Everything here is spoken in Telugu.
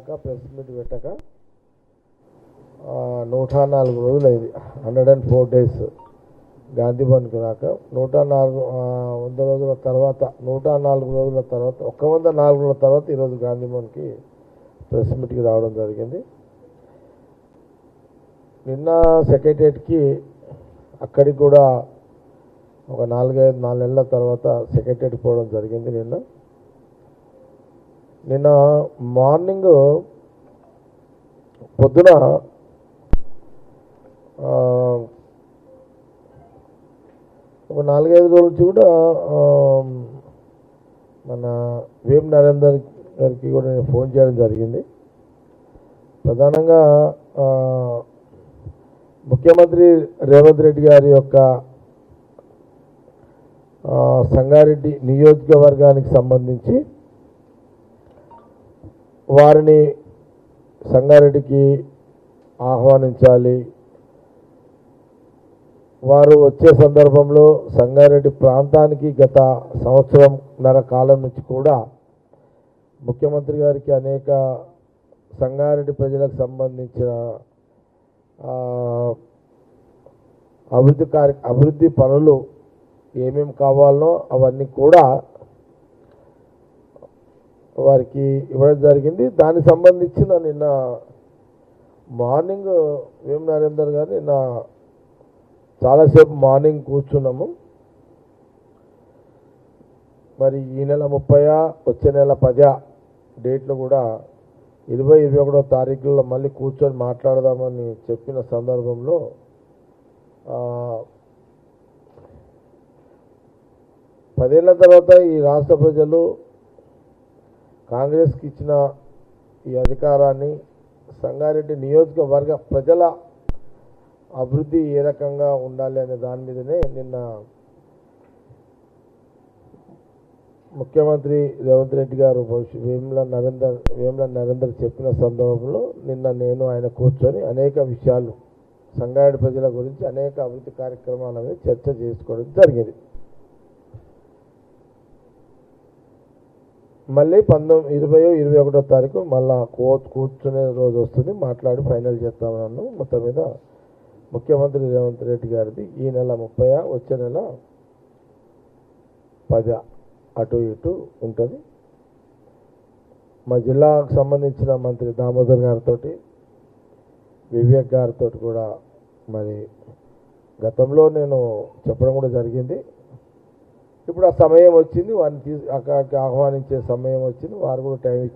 దాకా ప్రెస్ మీట్ పెట్టక 104 రోజులు అయింది. 104 days గాంధీ భవన్కి రాక 100 రోజుల తర్వాత 104 రోజుల తర్వాత 104 రోజుల తర్వాత ఈరోజు గాంధీ భవన్కి ప్రెస్ మీట్కి రావడం జరిగింది. నిన్న సెక్రటరియట్కి అక్కడికి కూడా ఒక 4 నెలల తర్వాత సెక్రటరియట్కి పోవడం జరిగింది. నిన్న మార్నింగ్ పొద్దున ఒక 4-5 రోజుల నుంచి కూడా మన వేం నరేందర్ గారికి కూడా నేను ఫోన్ చేయడం జరిగింది. ప్రధానంగా ముఖ్యమంత్రి రేవంత్ రెడ్డి గారి యొక్క సంగారెడ్డి నియోజకవర్గానికి సంబంధించి వారిని సంగారెడ్డికి ఆహ్వానించాలి. వారు వచ్చే సందర్భంలో సంగారెడ్డి ప్రాంతానికి గత సంవత్సరంన్నర కాలం నుంచి కూడా ముఖ్యమంత్రి గారికి అనేక సంగారెడ్డి సంబంధించిన అభివృద్ధి పనులు ఏమేమి కావాలనో అవన్నీ కూడా వారికి ఇవ్వడం జరిగింది. దానికి సంబంధించిన నిన్న మార్నింగ్ వేం నరేందర్ గారు నిన్న చాలాసేపు మార్నింగ్ కూర్చున్నాము. మరి ఈ నెల 30 వచ్చే నెల 10 డేట్లు కూడా 20-21 తారీఖుల్లో మళ్ళీ కూర్చొని మాట్లాడదామని చెప్పిన సందర్భంలో 10 ఏళ్ల తర్వాత ఈ రాష్ట్ర ప్రజలు కాంగ్రెస్కి ఇచ్చిన ఈ అధికారాన్ని సంగారెడ్డి నియోజకవర్గ ప్రజల అభివృద్ధి ఏ రకంగా ఉండాలి అనే దాని మీదనే నిన్న ముఖ్యమంత్రి రేవంత్ రెడ్డి గారు వేముల నరేందర్ చెప్పిన సందర్భంలో నిన్న నేను ఆయన కూర్చొని అనేక విషయాలు సంగారెడ్డి ప్రజల గురించి అనేక అభివృద్ధి కార్యక్రమాల మీద చర్చ చేసుకోవడం జరిగింది. మళ్ళీ 20-21 తారీఖు మళ్ళా కూర్చునే రోజు వస్తుంది, మాట్లాడి ఫైనల్ చేస్తామన్నాను. మొత్తం మీద ముఖ్యమంత్రి రేవంత్ రెడ్డి గారిది ఈ నెల 30 వచ్చే నెల 10 అటు ఇటు ఉంటుంది. మా జిల్లాకు సంబంధించిన మంత్రి దామోదర్ గారితో వివేక్ గారితో కూడా మరి గతంలో నేను చెప్పడం కూడా జరిగింది. ఇప్పుడు ఆ సమయం వచ్చింది, వారిని అక్కడికి ఆహ్వానించే సమయం వచ్చింది. వారు కూడా టైం ఇచ్చి